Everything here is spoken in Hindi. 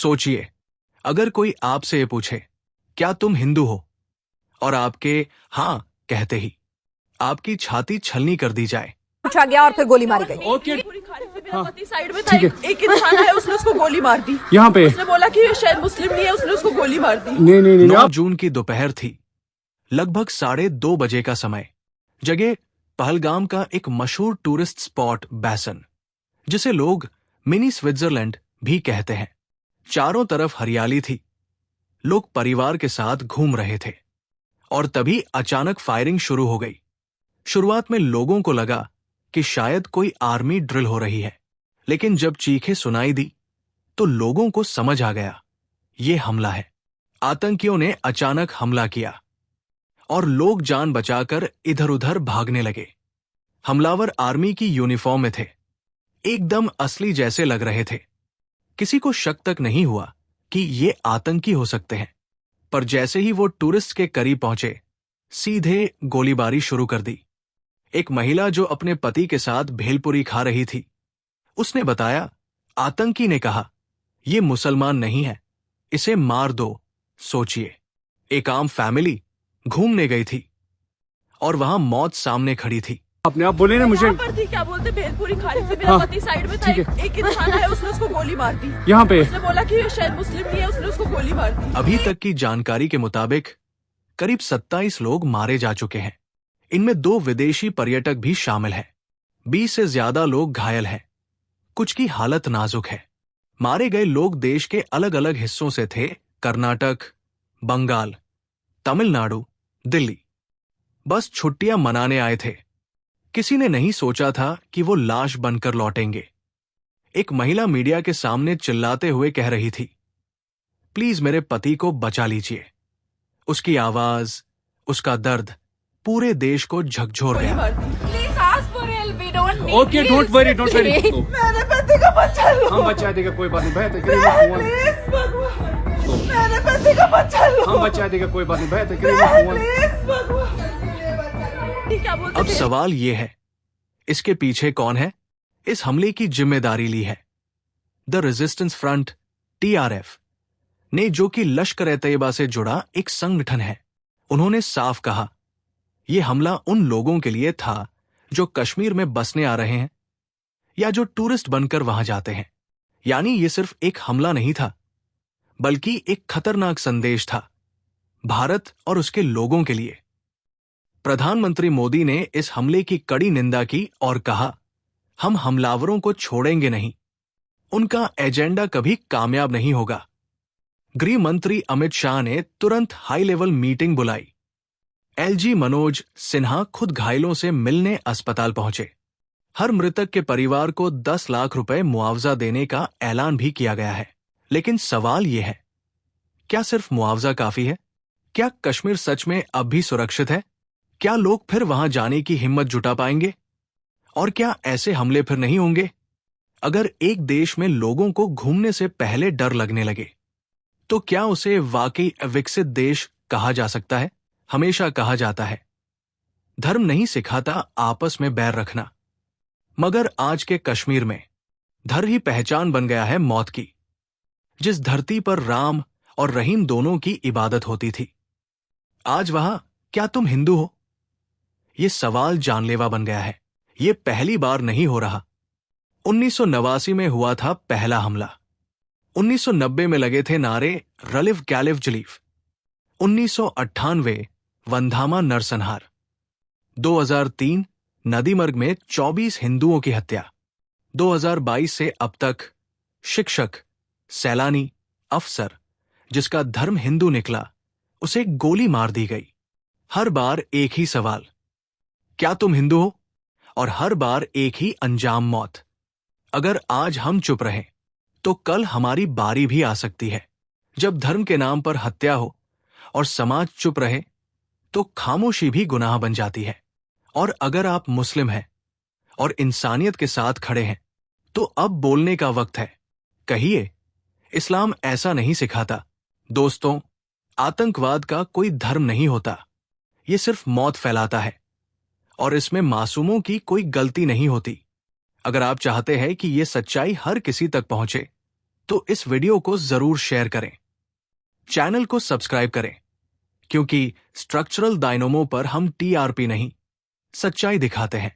सोचिए, अगर कोई आपसे ये पूछे, क्या तुम हिंदू हो, और आपके हाँ कहते ही आपकी छाती छलनी कर दी जाए। पूछा गया और फिर गोली मारी गई। ओके, साइड में था, एक इंसान है, उसने उसको गोली मार दी। यहाँ पे उसने बोला कि ये शायद मुस्लिम नहीं है, उसने उसको गोली मार दी। नहीं 9 जून की दोपहर थी, लगभग 2:30 बजे का समय। जगह पहलगाम का एक मशहूर टूरिस्ट स्पॉट बैसन, जिसे लोग मिनी स्विट्जरलैंड भी कहते हैं। चारों तरफ हरियाली थी, लोग परिवार के साथ घूम रहे थे, और तभी अचानक फायरिंग शुरू हो गई। शुरुआत में लोगों को लगा कि शायद कोई आर्मी ड्रिल हो रही है, लेकिन जब चीखें सुनाई दी तो लोगों को समझ आ गया, ये हमला है। आतंकियों ने अचानक हमला किया और लोग जान बचाकर इधर उधर भागने लगे। हमलावर आर्मी की यूनिफॉर्म में थे, एकदम असली जैसे लग रहे थे। किसी को शक तक नहीं हुआ कि ये आतंकी हो सकते हैं, पर जैसे ही वो टूरिस्ट के करीब पहुंचे, सीधे गोलीबारी शुरू कर दी। एक महिला जो अपने पति के साथ भेलपुरी खा रही थी, उसने बताया, आतंकी ने कहा, ये मुसलमान नहीं है, इसे मार दो। सोचिए, एक आम फैमिली घूमने गई थी और वहां मौत सामने खड़ी थी। अपने आप बोले ना मुझे। यहाँ पर थी, क्या बोलते, भेलपुरी खा रही थी, मेरा पति साइड में था, एक इंसान है, उसने उसको गोली मार दी। यहाँ पे उसने बोला कि ये शायद मुस्लिम नहीं है, उसने उसको गोली मार दी। अभी तक की जानकारी के मुताबिक करीब 27 लोग मारे जा चुके हैं। इनमें 2 विदेशी पर्यटक भी शामिल हैं। 20 से ज्यादा लोग घायल हैं, कुछ की हालत नाजुक है। मारे गए लोग देश के अलग अलग हिस्सों से थे, कर्नाटक, बंगाल, तमिलनाडु, दिल्ली। बस छुट्टियां मनाने आए थे। किसी ने नहीं सोचा था कि वो लाश बनकर लौटेंगे। एक महिला मीडिया के सामने चिल्लाते हुए कह रही थी, प्लीज मेरे पति को बचा लीजिए। उसकी आवाज, उसका दर्द पूरे देश को झकझोर गया। ओके, डोंट वरी मेरे पति का बच्चा लो। हम बचा देगा, कोई बात नहीं। बेहतर प्लीज भगवान, मेरे पति का बच्चा लो। हम बचा देगा, कोई बात नहीं। बेहतर प्लीज भगवान। क्या बोलते अब थे? सवाल ये है, इसके पीछे कौन है? इस हमले की जिम्मेदारी ली है द रेजिस्टेंस फ्रंट, TRF ने, जो कि लश्कर-ए-तैयबा से जुड़ा एक संगठन है। उन्होंने साफ कहा, यह हमला उन लोगों के लिए था जो कश्मीर में बसने आ रहे हैं या जो टूरिस्ट बनकर वहां जाते हैं। यानी ये सिर्फ एक हमला नहीं था, बल्कि एक खतरनाक संदेश था भारत और उसके लोगों के लिए। प्रधानमंत्री मोदी ने इस हमले की कड़ी निंदा की और कहा, हम हमलावरों को छोड़ेंगे नहीं, उनका एजेंडा कभी कामयाब नहीं होगा। गृह मंत्री अमित शाह ने तुरंत हाई लेवल मीटिंग बुलाई। LG मनोज सिन्हा खुद घायलों से मिलने अस्पताल पहुंचे। हर मृतक के परिवार को 10 लाख रुपए मुआवजा देने का ऐलान भी किया गया है। लेकिन सवाल यह है, क्या सिर्फ मुआवजा काफी है? क्या कश्मीर सच में अब भी सुरक्षित है? क्या लोग फिर वहां जाने की हिम्मत जुटा पाएंगे? और क्या ऐसे हमले फिर नहीं होंगे? अगर एक देश में लोगों को घूमने से पहले डर लगने लगे, तो क्या उसे वाकई विकसित देश कहा जा सकता है? हमेशा कहा जाता है, धर्म नहीं सिखाता आपस में बैर रखना, मगर आज के कश्मीर में धर्म ही पहचान बन गया है मौत की। जिस धरती पर राम और रहीम दोनों की इबादत होती थी, आज वहां क्या तुम हिंदू हो? ये सवाल जानलेवा बन गया है। ये पहली बार नहीं हो रहा। 1989 में हुआ था पहला हमला। 1990 में लगे थे नारे रलिफ गैलिफ जलीफ। 1998 वंधामा नरसंहार। 2003 नदीमर्ग में 24 हिंदुओं की हत्या। 2022 से अब तक शिक्षक, सैलानी, अफसर जिसका धर्म हिंदू निकला, उसे गोली मार दी गई। हर बार एक ही सवाल, क्या तुम हिंदू हो? और हर बार एक ही अंजाम, मौत। अगर आज हम चुप रहें तो कल हमारी बारी भी आ सकती है। जब धर्म के नाम पर हत्या हो और समाज चुप रहे तो खामोशी भी गुनाह बन जाती है। और अगर आप मुस्लिम हैं और इंसानियत के साथ खड़े हैं तो अब बोलने का वक्त है। कहिए, इस्लाम ऐसा नहीं सिखाता। दोस्तों, आतंकवाद का कोई धर्म नहीं होता, ये सिर्फ मौत फैलाता है और इसमें मासूमों की कोई गलती नहीं होती। अगर आप चाहते हैं कि ये सच्चाई हर किसी तक पहुंचे तो इस वीडियो को जरूर शेयर करें, चैनल को सब्सक्राइब करें, क्योंकि स्ट्रक्चरल डायनोमो पर हम टीआरपी नहीं, सच्चाई दिखाते हैं।